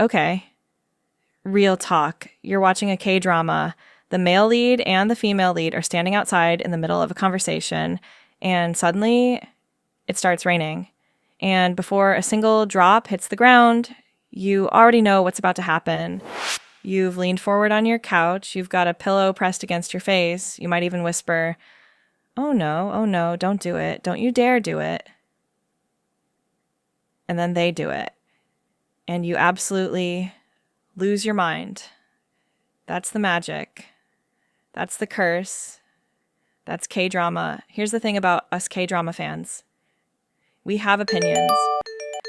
Okay, real talk. You're watching a K-drama. The male lead and the female lead are standing outside in the middle of a conversation, and suddenly it starts raining. And before a single drop hits the ground, you already know what's about to happen. You've leaned forward on your couch. You've got a pillow pressed against your face. You might even whisper, oh no, don't do it. Don't you dare do it. And then they do it. And you absolutely lose your mind. That's the magic. That's the curse. That's K-drama. Here's the thing about us K-drama fans. We have opinions.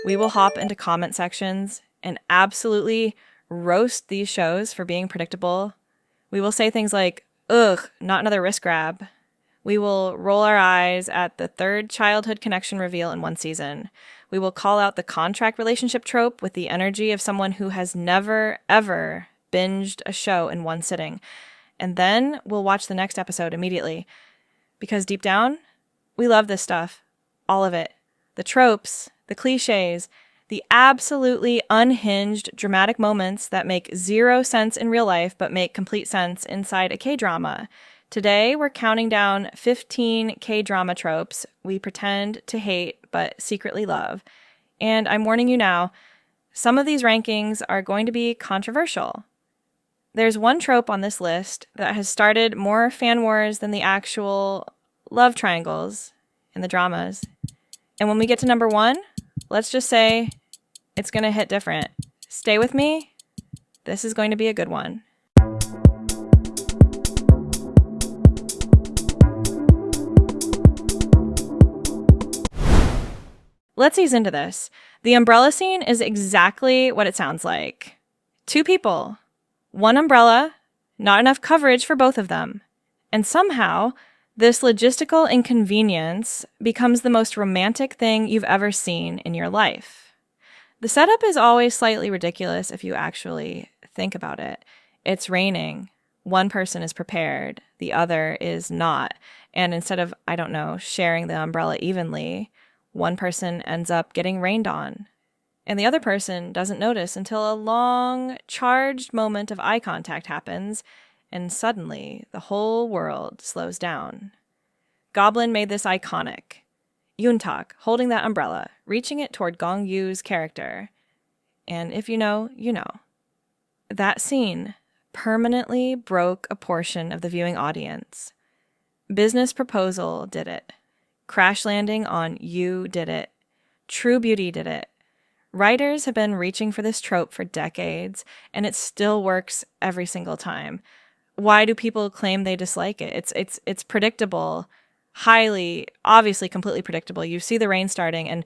We will hop into comment sections and absolutely roast these shows for being predictable. We will say things like, ugh, not another wrist grab. We will roll our eyes at the third childhood connection reveal in one season. We will call out the contract relationship trope with the energy of someone who has never, ever binged a show in one sitting. And then we'll watch the next episode immediately. Because deep down, we love this stuff. All of it. The tropes, the clichés, the absolutely unhinged dramatic moments that make zero sense in real life but make complete sense inside a K-drama. Today, we're counting down 15 K-drama tropes we pretend to hate but secretly love. And I'm warning you now, some of these rankings are going to be controversial. There's one trope on this list that has started more fan wars than the actual love triangles in the dramas. And when we get to number 1, let's just say it's going to hit different. Stay with me. This is going to be a good one. Let's ease into this. The umbrella scene is exactly what it sounds like. 2 people, 1 umbrella, not enough coverage for both of them. And somehow, this logistical inconvenience becomes the most romantic thing you've ever seen in your life. The setup is always slightly ridiculous if you actually think about it. It's raining. One person is prepared. The other is not. And instead of, sharing the umbrella evenly, one person ends up getting rained on. And the other person doesn't notice until a long, charged moment of eye contact happens, and suddenly the whole world slows down. Goblin made this iconic. Yoontak holding that umbrella, reaching it toward Gong Yu's character. And if you know, you know. That scene permanently broke a portion of the viewing audience. Business Proposal did it. Crash Landing on You did it. True Beauty did it. Writers have been reaching for this trope for decades, and it still works every single time. Why do people claim they dislike it? It's predictable, highly, obviously completely predictable. You see the rain starting, and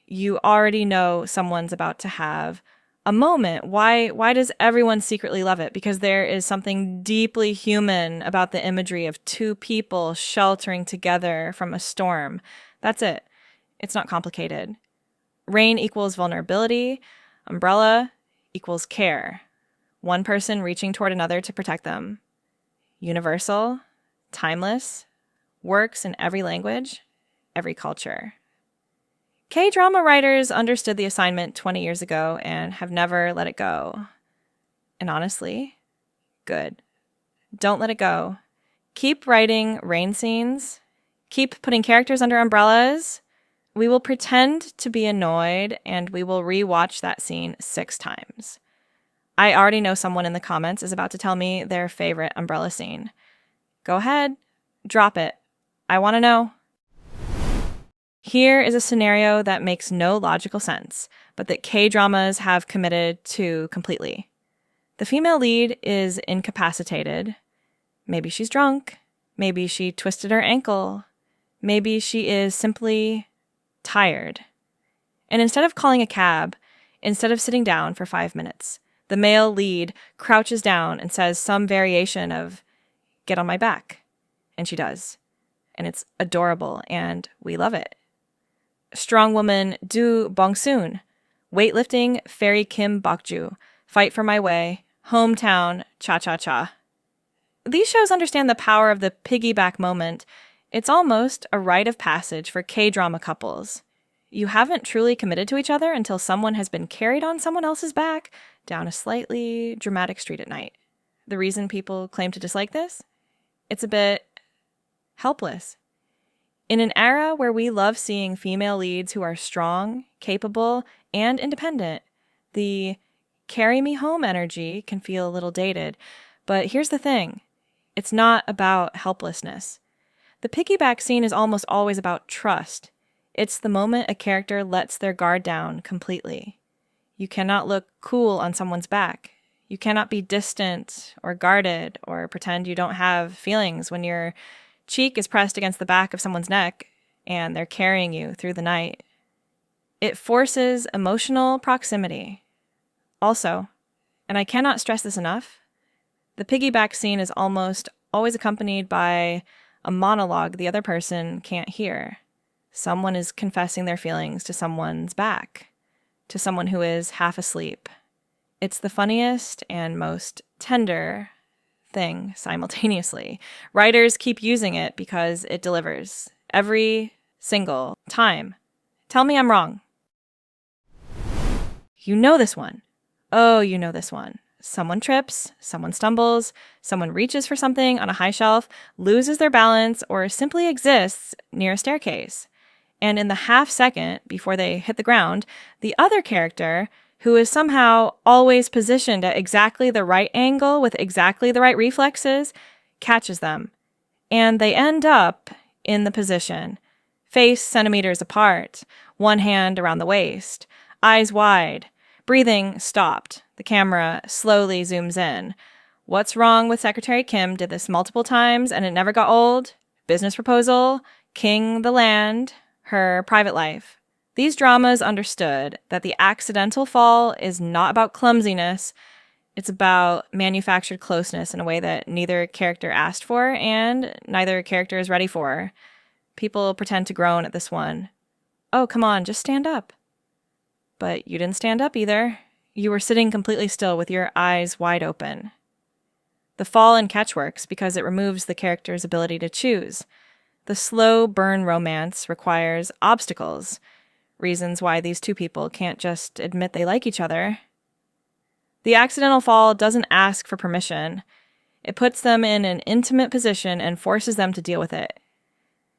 you already know someone's about to have a moment. Why does everyone secretly love it? Because there is something deeply human about the imagery of 2 people sheltering together from a storm. That's it. It's not complicated. Rain equals vulnerability. Umbrella equals care. One person reaching toward another to protect them. Universal, timeless, works in every language, every culture. K-drama writers understood the assignment 20 years ago and have never let it go. And honestly, good. Don't let it go. Keep writing rain scenes. Keep putting characters under umbrellas. We will pretend to be annoyed, and we will rewatch that scene 6 times. I already know someone in the comments is about to tell me their favorite umbrella scene. Go ahead, drop it. I want to know. Here is a scenario that makes no logical sense, but that K-dramas have committed to completely. The female lead is incapacitated. Maybe she's drunk. Maybe she twisted her ankle. Maybe she is simply tired. And instead of calling a cab, instead of sitting down for 5 minutes, the male lead crouches down and says some variation of, "Get on my back." And she does. And it's adorable, and we love it. Strong woman Do Bong-soon, weightlifting Fairy Kim Bokju, Fight for My Way, Hometown, Cha-Cha-Cha. These shows understand the power of the piggyback moment. It's almost a rite of passage for K-drama couples. You haven't truly committed to each other until someone has been carried on someone else's back down a slightly dramatic street at night. The reason people claim to dislike this? It's a bit helpless. In an era where we love seeing female leads who are strong, capable, and independent, the carry me home energy can feel a little dated. But here's the thing. It's not about helplessness. The piggyback scene is almost always about trust. It's the moment a character lets their guard down completely. You cannot look cool on someone's back. You cannot be distant or guarded or pretend you don't have feelings when your cheek is pressed against the back of someone's neck and they're carrying you through the night. It forces emotional proximity. Also, and I cannot stress this enough, the piggyback scene is almost always accompanied by a monologue the other person can't hear. Someone is confessing their feelings to someone's back, to someone who is half asleep. It's the funniest and most tender thing simultaneously. Writers keep using it because it delivers every single time. Tell me I'm wrong. You know this one. Oh, you know this one. Someone trips, someone stumbles, someone reaches for something on a high shelf, loses their balance, or simply exists near a staircase. And in the half second before they hit the ground, the other character, who is somehow always positioned at exactly the right angle with exactly the right reflexes, catches them. And they end up in the position, face centimeters apart, one hand around the waist, eyes wide, breathing stopped. The camera slowly zooms in. What's wrong with Secretary Kim did this multiple times and it never got old? Business proposal, king the land, her private life. These dramas understood that the accidental fall is not about clumsiness. It's about manufactured closeness in a way that neither character asked for and neither character is ready for. People pretend to groan at this one. Oh, come on, just stand up. But you didn't stand up either. You were sitting completely still with your eyes wide open. The fall and catch works because it removes the character's ability to choose. The slow burn romance requires obstacles, reasons why these two people can't just admit they like each other. The accidental fall doesn't ask for permission. It puts them in an intimate position and forces them to deal with it.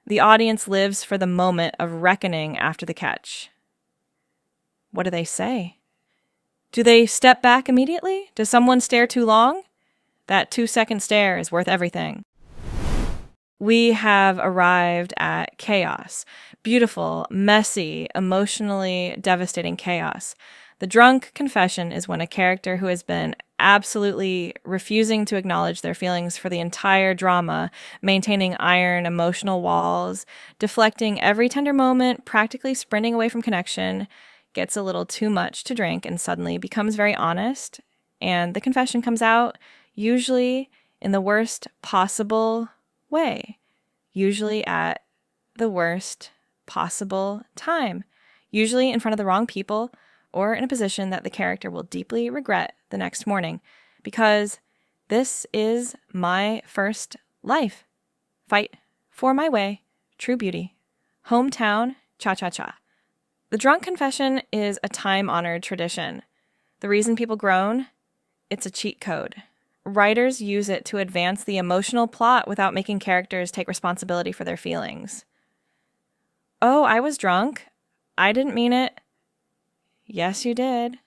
The audience lives for the moment of reckoning after the catch. What do they say? Do they step back immediately? Does someone stare too long? That 2-second stare is worth everything. We have arrived at chaos. Beautiful, messy, emotionally devastating chaos. The drunk confession is when a character who has been absolutely refusing to acknowledge their feelings for the entire drama, maintaining iron emotional walls, deflecting every tender moment, practically sprinting away from connection, gets a little too much to drink and suddenly becomes very honest, and the confession comes out, usually in the worst possible way, usually at the worst possible time, usually in front of the wrong people or in a position that the character will deeply regret the next morning, because this is my first life. Fight for my way, true beauty, hometown, cha-cha-cha. The drunk confession is a time-honored tradition. The reason people groan? It's a cheat code. Writers use it to advance the emotional plot without making characters take responsibility for their feelings. Oh, I was drunk. I didn't mean it. Yes, you did.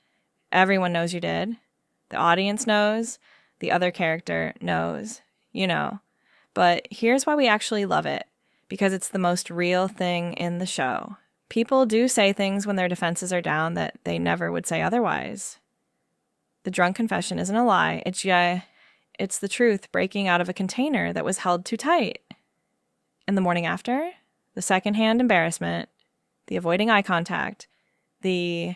Everyone knows you did. The audience knows. The other character knows. You know. But here's why we actually love it. Because it's the most real thing in the show. People do say things when their defenses are down that they never would say otherwise. The drunk confession isn't a lie. It's the truth breaking out of a container that was held too tight. And the morning after, the secondhand embarrassment, the avoiding eye contact, the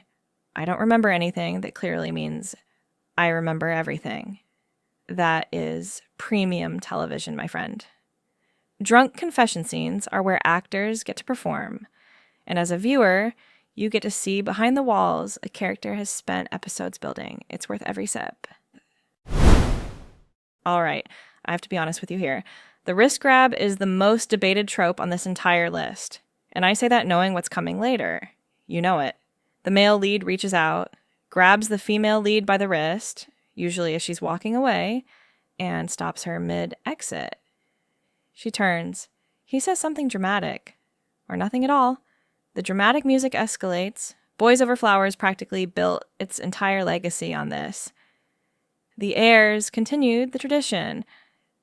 I don't remember anything that clearly means I remember everything. That is premium television, my friend. Drunk confession scenes are where actors get to perform. And as a viewer, you get to see behind the walls a character has spent episodes building. It's worth every sip. All right, I have to be honest with you here. The wrist grab is the most debated trope on this entire list. And I say that knowing what's coming later. You know it. The male lead reaches out, grabs the female lead by the wrist, usually as she's walking away, and stops her mid-exit. She turns. He says something dramatic, or nothing at all. The dramatic music escalates. Boys Over Flowers practically built its entire legacy on this. The Heirs continued the tradition.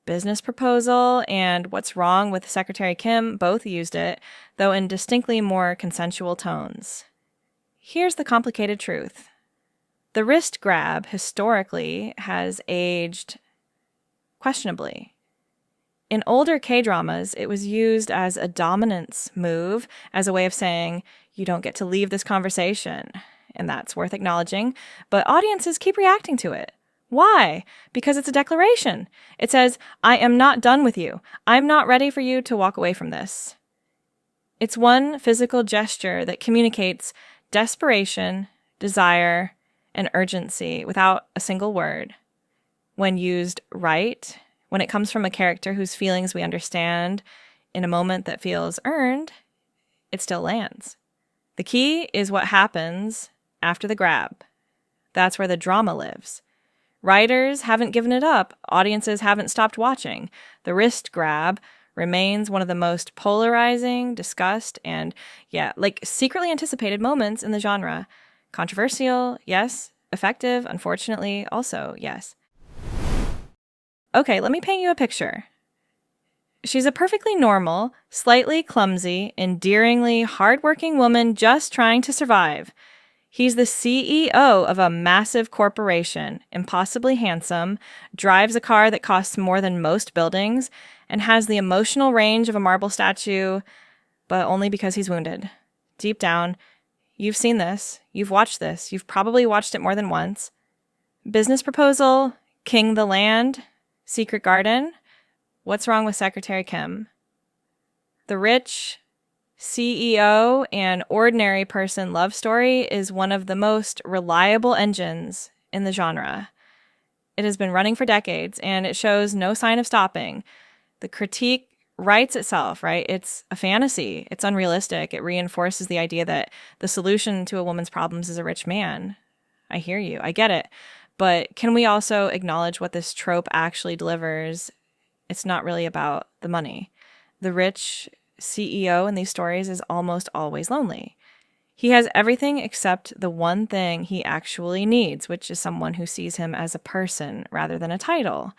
Business Proposal and What's Wrong with Secretary Kim both used it, though in distinctly more consensual tones. Here's the complicated truth. The wrist grab, historically, has aged questionably. In older K-dramas, it was used as a dominance move, as a way of saying, you don't get to leave this conversation, and that's worth acknowledging, but audiences keep reacting to it. Why? Because it's a declaration. It says, I am not done with you. I'm not ready for you to walk away from this. It's one physical gesture that communicates desperation, desire, and urgency without a single word. When used right, when it comes from a character whose feelings we understand in a moment that feels earned, it still lands. The key is what happens after the grab. That's where the drama lives. Writers haven't given it up. Audiences haven't stopped watching. The wrist grab remains one of the most polarizing, discussed, and, secretly anticipated moments in the genre. Controversial, yes. Effective, unfortunately, also, yes. Okay, let me paint you a picture. She's a perfectly normal, slightly clumsy, endearingly hardworking woman just trying to survive. He's the CEO of a massive corporation, impossibly handsome, drives a car that costs more than most buildings, and has the emotional range of a marble statue, but only because he's wounded. Deep down, you've seen this, you've watched this, you've probably watched it more than once. Business Proposal, King the Land, Secret Garden, What's Wrong with Secretary Kim? The rich CEO and ordinary person love story is one of the most reliable engines in the genre. It has been running for decades, and it shows no sign of stopping. The critique writes itself, right? It's a fantasy. It's unrealistic. It reinforces the idea that the solution to a woman's problems is a rich man. I hear you. I get it. But can we also acknowledge what this trope actually delivers? It's not really about the money. The rich CEO in these stories is almost always lonely. He has everything except the one thing he actually needs, which is someone who sees him as a person rather than a title.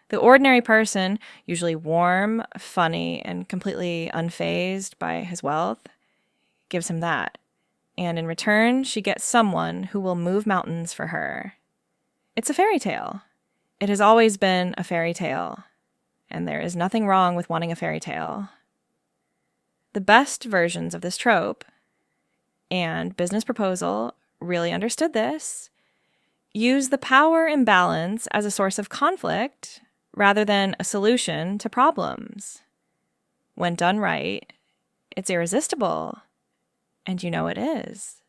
The ordinary person, usually warm, funny, and completely unfazed by his wealth, gives him that. And in return, she gets someone who will move mountains for her. It's a fairy tale. It has always been a fairy tale. And there is nothing wrong with wanting a fairy tale. The best versions of this trope, and Business Proposal really understood this, use the power imbalance as a source of conflict rather than a solution to problems. When done right, it's irresistible, and you know it is.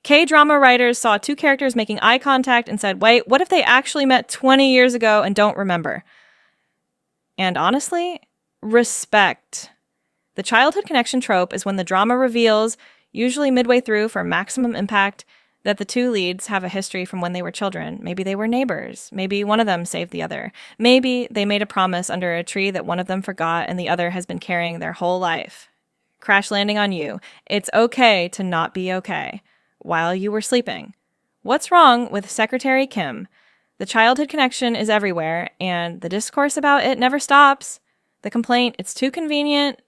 K-drama writers saw two characters making eye contact and said, wait, what if they actually met 20 years ago and don't remember? And honestly, respect. The childhood connection trope is when the drama reveals, usually midway through for maximum impact, that the two leads have a history from when they were children. Maybe they were neighbors. Maybe one of them saved the other. Maybe they made a promise under a tree that one of them forgot and the other has been carrying their whole life. Crash landing on you. It's okay to not be okay. While you were sleeping. What's wrong with Secretary Kim? The childhood connection is everywhere, and the discourse about it never stops. The complaint, it's too convenient.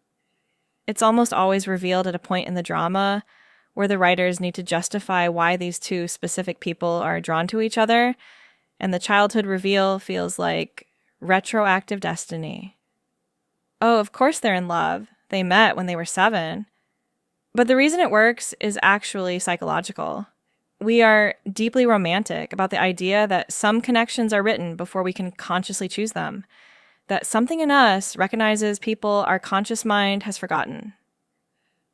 It's almost always revealed at a point in the drama where the writers need to justify why these two specific people are drawn to each other, and the childhood reveal feels like retroactive destiny. Oh, of course they're in love. They met when they were 7. But the reason it works is actually psychological. We are deeply romantic about the idea that some connections are written before we can consciously choose them, that something in us recognizes people our conscious mind has forgotten.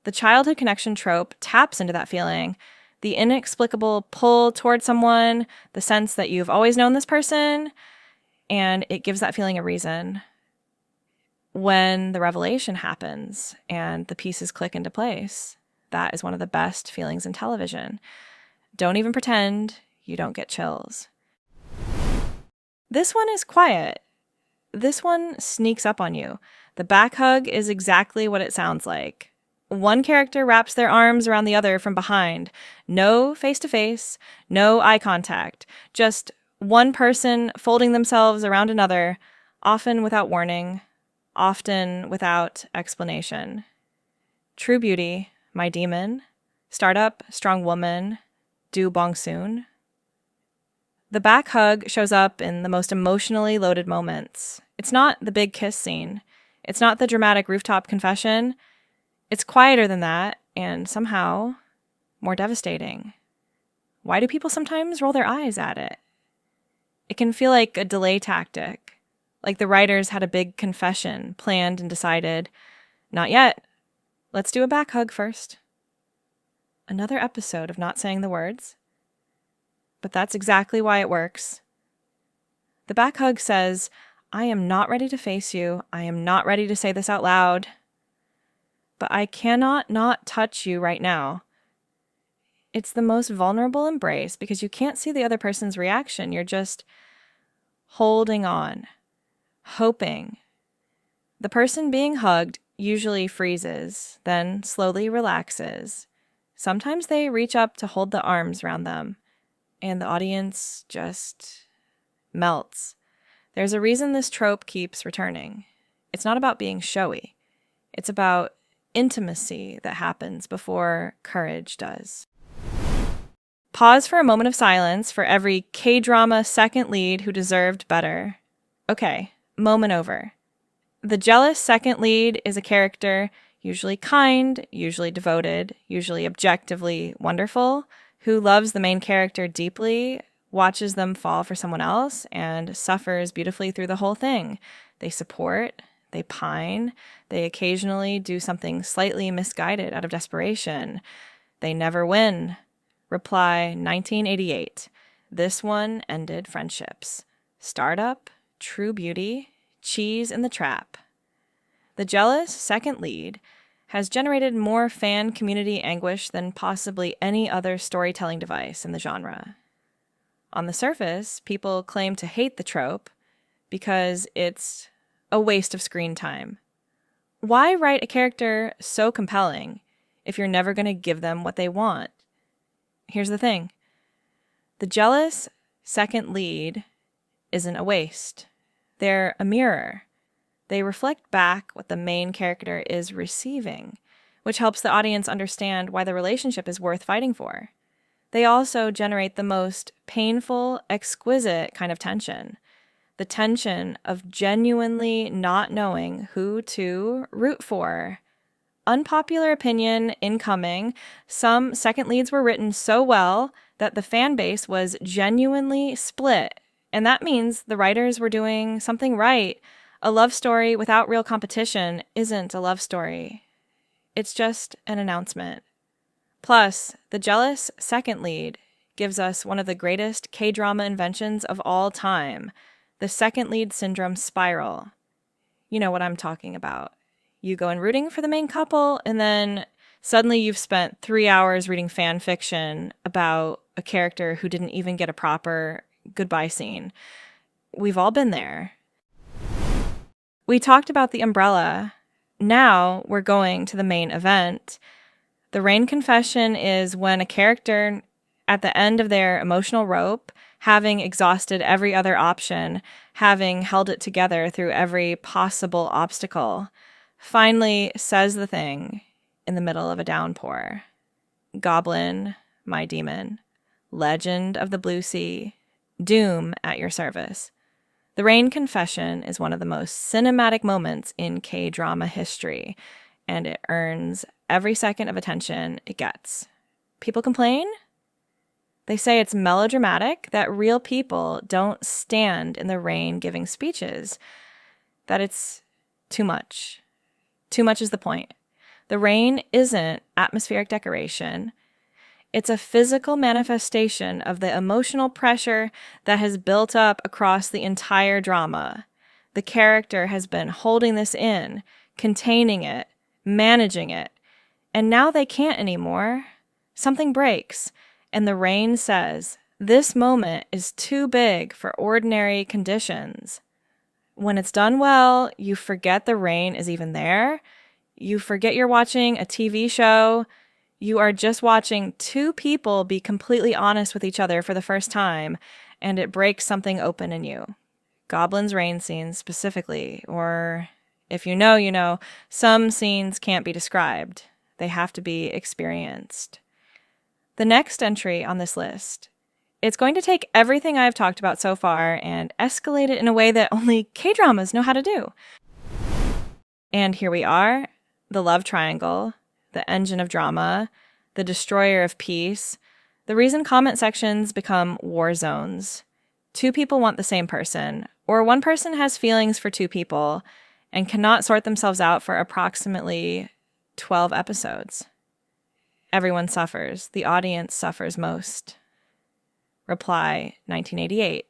The childhood connection trope taps into that feeling, the inexplicable pull toward someone, the sense that you've always known this person, and it gives that feeling a reason. When the revelation happens and the pieces click into place, that is one of the best feelings in television. Don't even pretend you don't get chills. This one is quiet. This one sneaks up on you. The back hug is exactly what it sounds like. One character wraps their arms around the other from behind. No face-to-face, no eye contact. Just one person folding themselves around another, often without warning, often without explanation. True Beauty, My Demon, Startup, Strong Woman, Do Bong Soon. The back hug shows up in the most emotionally loaded moments. It's not the big kiss scene. It's not the dramatic rooftop confession. It's quieter than that, and somehow more devastating. Why do people sometimes roll their eyes at it? It can feel like a delay tactic, like the writers had a big confession planned and decided, not yet. Let's do a back hug first. Another episode of not saying the words. But that's exactly why it works. The back hug says, I am not ready to face you. I am not ready to say this out loud. But I cannot not touch you right now. It's the most vulnerable embrace because you can't see the other person's reaction. You're just holding on, hoping. The person being hugged usually freezes, then slowly relaxes. Sometimes they reach up to hold the arms around them, and the audience just melts. There's a reason this trope keeps returning. It's not about being showy. It's about intimacy that happens before courage does. Pause for a moment of silence for every K-drama second lead who deserved better. Okay, moment over. The jealous second lead is a character, usually kind, usually devoted, usually objectively wonderful, who loves the main character deeply, watches them fall for someone else, and suffers beautifully through the whole thing. They support, they pine, they occasionally do something slightly misguided out of desperation. They never win. Reply 1988. This one ended friendships. Startup, True Beauty, Cheese in the Trap. The jealous second lead has generated more fan community anguish than possibly any other storytelling device in the genre. On the surface, people claim to hate the trope because it's a waste of screen time. Why write a character so compelling if you're never going to give them what they want? Here's the thing. The jealous second lead isn't a waste. They're a mirror. They reflect back what the main character is receiving, which helps the audience understand why the relationship is worth fighting for. They also generate the most painful, exquisite kind of tension. The tension of genuinely not knowing who to root for. Unpopular opinion incoming, some second leads were written so well that the fan base was genuinely split. And that means the writers were doing something right. A love story without real competition isn't a love story. It's just an announcement. Plus, the jealous second lead gives us one of the greatest K-drama inventions of all time, the second lead syndrome spiral. You know what I'm talking about. You go in rooting for the main couple, and then suddenly you've spent 3 hours reading fan fiction about a character who didn't even get a proper goodbye scene. We've all been there. We talked about the umbrella. Now we're going to the main event. The rain confession is when a character, at the end of their emotional rope, having exhausted every other option, having held it together through every possible obstacle, finally says the thing in the middle of a downpour. Goblin, my demon. Legend of the Blue Sea. Doom at your service. The rain confession is one of the most cinematic moments in K-drama history, and it earns every second of attention it gets. People complain? They say it's melodramatic, that real people don't stand in the rain giving speeches, that it's too much. Too much is the point. The rain isn't atmospheric decoration. It's a physical manifestation of the emotional pressure that has built up across the entire drama. The character has been holding this in, containing it, managing it, and now they can't anymore. Something breaks, and the rain says, "This moment is too big for ordinary conditions." When it's done well, you forget the rain is even there. You forget you're watching a TV show. You are just watching two people be completely honest with each other for the first time, and it breaks something open in you. Goblin's rain scenes specifically, or if you know, you know, some scenes can't be described. They have to be experienced. The next entry on this list, it's going to take everything I've talked about so far and escalate it in a way that only K-dramas know how to do. And here we are, the love triangle, the engine of drama, the destroyer of peace. The reason comment sections become war zones. Two people want the same person, or one person has feelings for two people and cannot sort themselves out for approximately 12 episodes. Everyone suffers. The audience suffers most. Reply, 1988.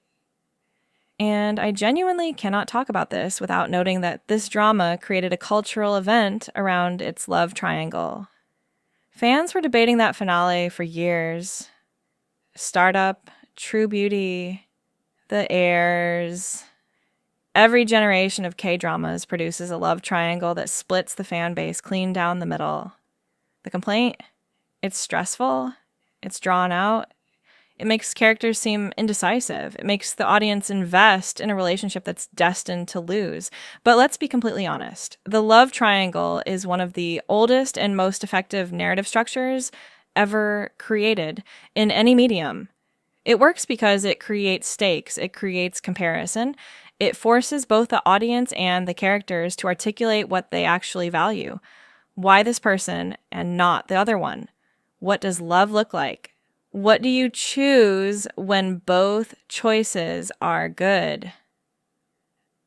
And I genuinely cannot talk about this without noting that this drama created a cultural event around its love triangle. Fans were debating that finale for years. Startup, True Beauty, The Heirs. Every generation of K-dramas produces a love triangle that splits the fan base clean down the middle. The complaint? It's stressful. It's drawn out. It makes characters seem indecisive. It makes the audience invest in a relationship that's destined to lose. But let's be completely honest. The love triangle is one of the oldest and most effective narrative structures ever created in any medium. It works because it creates stakes. It creates comparison. It forces both the audience and the characters to articulate what they actually value. Why this person and not the other one? What does love look like? What do you choose when both choices are good?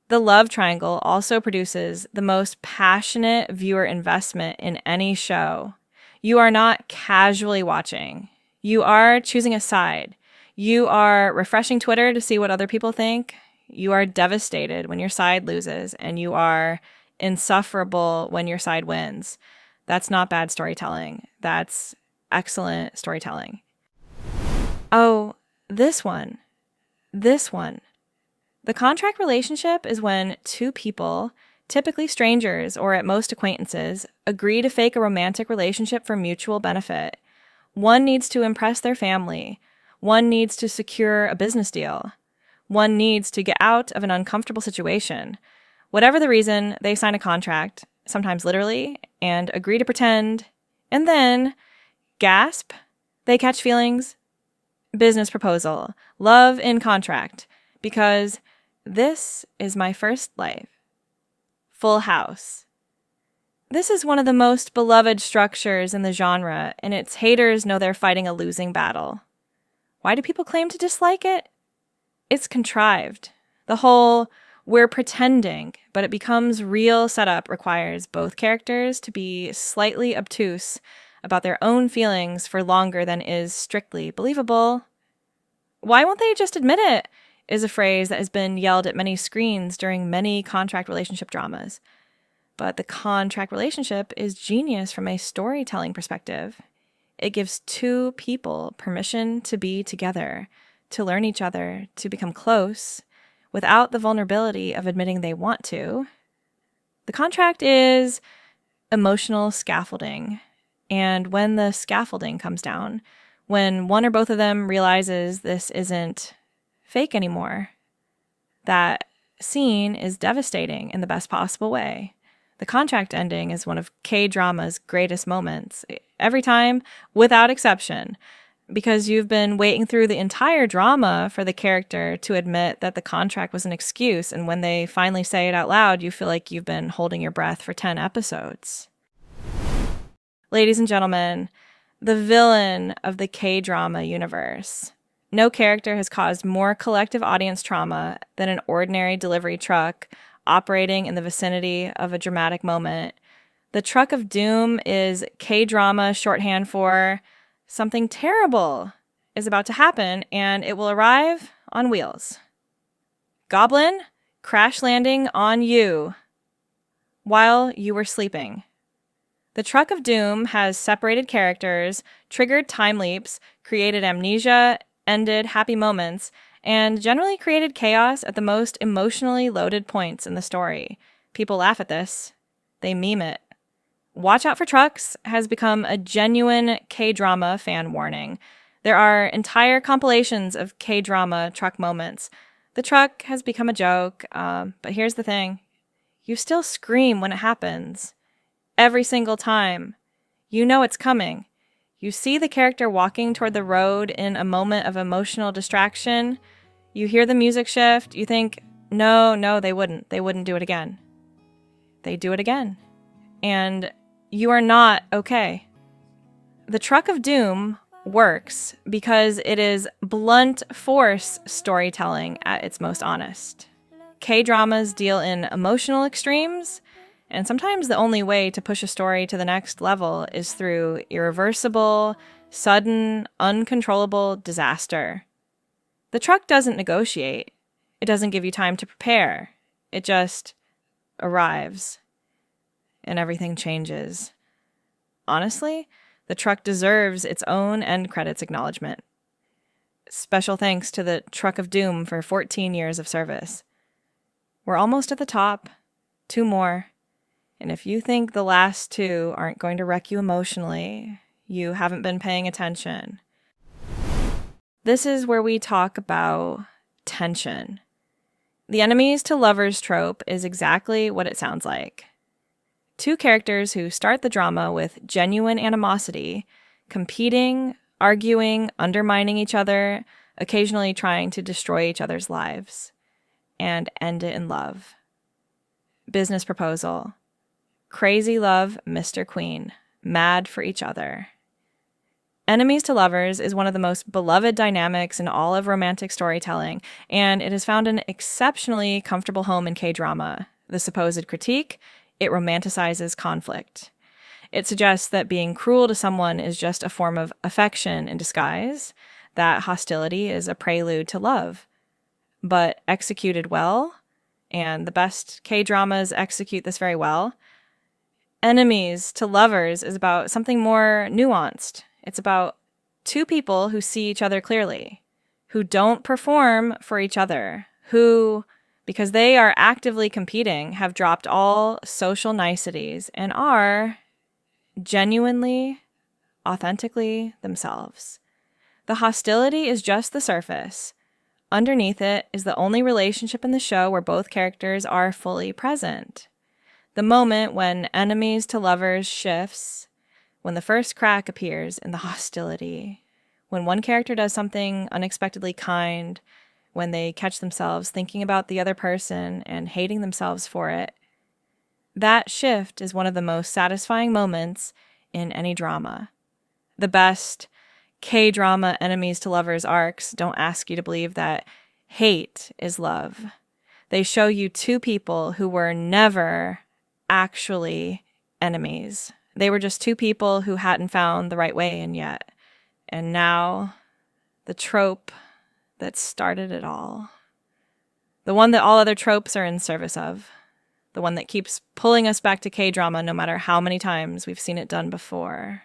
The love triangle also produces the most passionate viewer investment in any show. You are not casually watching. You are choosing a side. You are refreshing Twitter to see what other people think. You are devastated when your side loses, and you are insufferable when your side wins. That's not bad storytelling. That's excellent storytelling. Oh, this one. The contract relationship is when two people, typically strangers or at most acquaintances, agree to fake a romantic relationship for mutual benefit. One needs to impress their family. One needs to secure a business deal. One needs to get out of an uncomfortable situation. Whatever the reason, they sign a contract, sometimes literally, and agree to pretend, and then, gasp, they catch feelings. Business proposal, love in contract, because this is my first life. Full House. This is one of the most beloved structures in the genre, and its haters know they're fighting a losing battle. Why do people claim to dislike it? It's contrived. The whole "we're pretending, but it becomes real" setup requires both characters to be slightly obtuse about their own feelings for longer than is strictly believable. "Why won't they just admit it?" is a phrase that has been yelled at many screens during many contract relationship dramas. But the contract relationship is genius from a storytelling perspective. It gives two people permission to be together, to learn each other, to become close, without the vulnerability of admitting they want to. The contract is emotional scaffolding. And when the scaffolding comes down, when one or both of them realizes this isn't fake anymore, that scene is devastating in the best possible way. The contract ending is one of K-drama's greatest moments, every time, without exception, because you've been waiting through the entire drama for the character to admit that the contract was an excuse, and when they finally say it out loud, you feel like you've been holding your breath for 10 episodes. Ladies and gentlemen, the villain of the K-drama universe. No character has caused more collective audience trauma than an ordinary delivery truck operating in the vicinity of a dramatic moment. The truck of doom is K-drama shorthand for something terrible is about to happen, and it will arrive on wheels. Goblin, crash landing on you while you were sleeping. The Truck of Doom has separated characters, triggered time leaps, created amnesia, ended happy moments, and generally created chaos at the most emotionally loaded points in the story. People laugh at this. They meme it. Watch Out for Trucks has become a genuine K-drama fan warning. There are entire compilations of K-drama truck moments. The truck has become a joke, but here's the thing. You still scream when it happens. Every single time. You know it's coming. You see the character walking toward the road in a moment of emotional distraction. You hear the music shift. You think, no, they wouldn't. They wouldn't do it again. They do it again. And you are not okay. The Truck of Doom works because it is blunt force storytelling at its most honest. K-dramas deal in emotional extremes, and sometimes the only way to push a story to the next level is through irreversible, sudden, uncontrollable disaster. The truck doesn't negotiate. It doesn't give you time to prepare. It just arrives. And everything changes. Honestly, the truck deserves its own end credits acknowledgement. Special thanks to the Truck of Doom for 14 years of service. We're almost at the top. 2 more. And if you think the last 2 aren't going to wreck you emotionally, you haven't been paying attention. This is where we talk about tension. The enemies to lovers trope is exactly what it sounds like. 2 characters who start the drama with genuine animosity, competing, arguing, undermining each other, occasionally trying to destroy each other's lives, and end it in love. Business proposal. Crazy love, Mr. Queen. Mad for each other. Enemies to lovers is one of the most beloved dynamics in all of romantic storytelling, and it has found an exceptionally comfortable home in K-drama. The supposed critique: it romanticizes conflict. It suggests that being cruel to someone is just a form of affection in disguise, that hostility is a prelude to love. But executed well, and the best K-dramas execute this very well, enemies to lovers is about something more nuanced. It's about 2 people who see each other clearly, who don't perform for each other, who, because they are actively competing, have dropped all social niceties and are genuinely, authentically themselves. The hostility is just the surface. Underneath it is the only relationship in the show where both characters are fully present. The moment when enemies to lovers shifts, when the first crack appears in the hostility, when one character does something unexpectedly kind, when they catch themselves thinking about the other person and hating themselves for it, that shift is one of the most satisfying moments in any drama. The best K-drama enemies to lovers arcs don't ask you to believe that hate is love. They show you 2 people who were never actually enemies. They were just 2 people who hadn't found the right way in yet. And now, the trope that started it all. The one that all other tropes are in service of. The one that keeps pulling us back to K-drama no matter how many times we've seen it done before.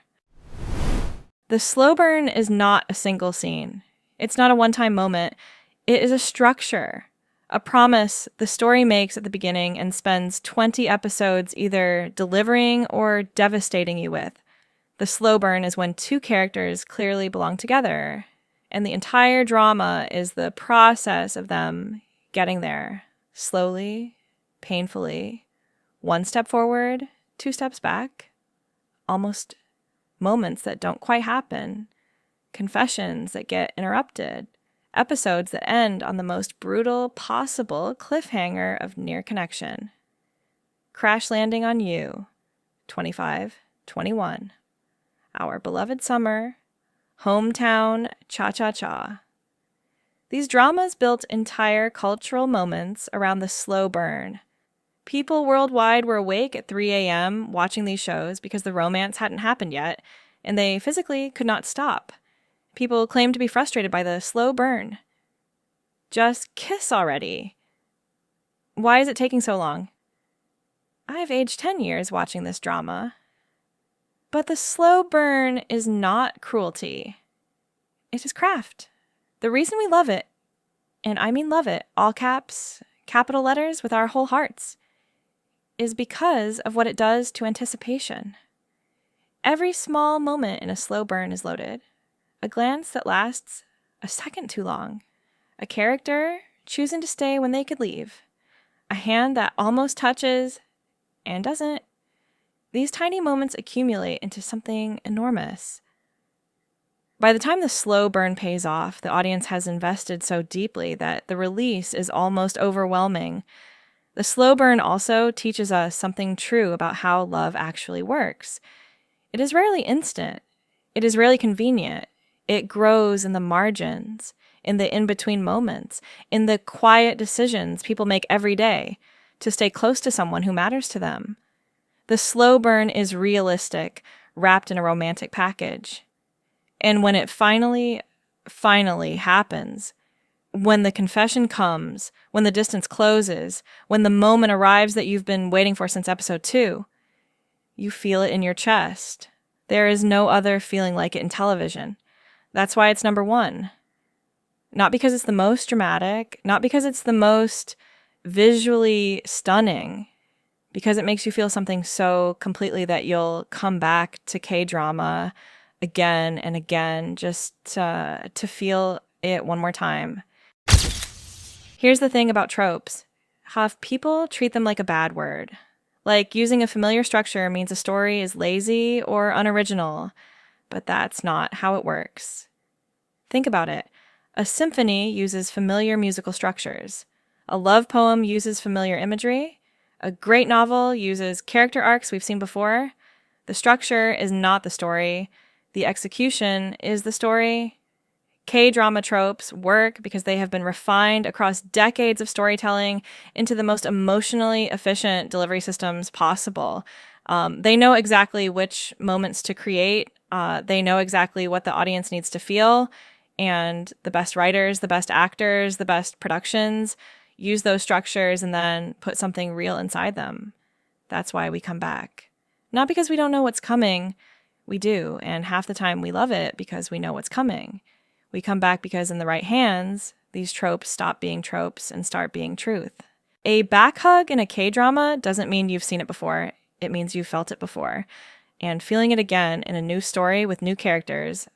The slow burn is not a single scene. It's not a one-time moment. It is a structure. A promise the story makes at the beginning and spends 20 episodes either delivering or devastating you with. The slow burn is when 2 characters clearly belong together, and the entire drama is the process of them getting there, slowly, painfully, 1 step forward, 2 steps back, almost moments that don't quite happen, confessions that get interrupted, episodes that end on the most brutal possible cliffhanger of near connection. Crash landing on you, 25-21. Our beloved summer, hometown cha-cha-cha. These dramas built entire cultural moments around the slow burn. People worldwide were awake at 3 a.m. watching these shows because the romance hadn't happened yet, and they physically could not stop. People claimed to be frustrated by the slow burn. Just kiss already. Why is it taking so long? I've aged 10 years watching this drama. But the slow burn is not cruelty. It is craft. The reason we love it, and I mean love it, all caps, capital letters with our whole hearts, is because of what it does to anticipation. Every small moment in a slow burn is loaded. A glance that lasts a second too long. A character choosing to stay when they could leave. A hand that almost touches and doesn't. These tiny moments accumulate into something enormous. By the time the slow burn pays off, the audience has invested so deeply that the release is almost overwhelming. The slow burn also teaches us something true about how love actually works. It is rarely instant. It is rarely convenient. It grows in the margins, in the in-between moments, in the quiet decisions people make every day to stay close to someone who matters to them. The slow burn is realistic, wrapped in a romantic package. And when it finally happens, when the confession comes, when the distance closes, when the moment arrives that you've been waiting for since episode 2, you feel it in your chest. There is no other feeling like it in television. That's why it's number 1. Not because it's the most dramatic, not because it's the most visually stunning, because it makes you feel something so completely that you'll come back to K-drama again and again just to feel it one more time. Here's the thing about tropes. How people treat them like a bad word. Like using a familiar structure means a story is lazy or unoriginal, but that's not how it works. Think about it. A symphony uses familiar musical structures. A love poem uses familiar imagery. A great novel uses character arcs we've seen before. The structure is not the story. The execution is the story. K-drama tropes work because they have been refined across decades of storytelling into the most emotionally efficient delivery systems possible. They know exactly which moments to create. They know exactly what the audience needs to feel. And the best writers, the best actors, the best productions use those structures and then put something real inside them. That's why we come back. Not because we don't know what's coming. We do, and half the time we love it because we know what's coming. We come back because in the right hands, these tropes stop being tropes and start being truth. A back hug in a K-drama doesn't mean you've seen it before. It means you've felt it before. And feeling it again in a new story with new characters,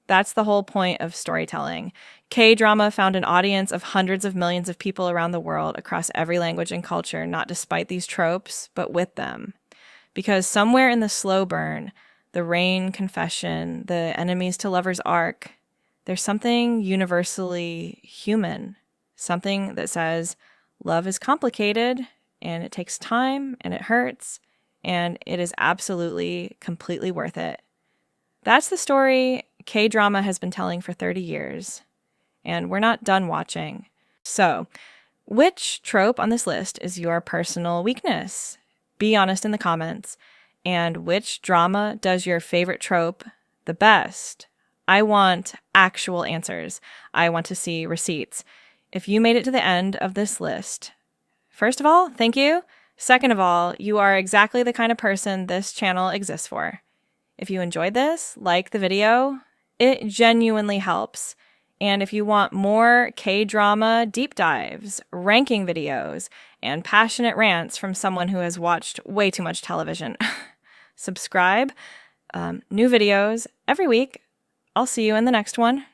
that's the whole point of storytelling. K-drama found an audience of hundreds of millions of people around the world across every language and culture, not despite these tropes, but with them. Because somewhere in the slow burn, the rain confession, the enemies to lovers arc, there's something universally human, something that says love is complicated and it takes time and it hurts and it is absolutely, completely worth it. That's the story K-drama has been telling for 30 years, and we're not done watching. So, which trope on this list is your personal weakness? Be honest in the comments. And which drama does your favorite trope the best? I want actual answers. I want to see receipts. If you made it to the end of this list, first of all, thank you. Second of all, you are exactly the kind of person this channel exists for. If you enjoyed this, like the video. It genuinely helps. And if you want more K-drama deep dives, ranking videos, and passionate rants from someone who has watched way too much television, subscribe. New videos every week. I'll see you in the next one.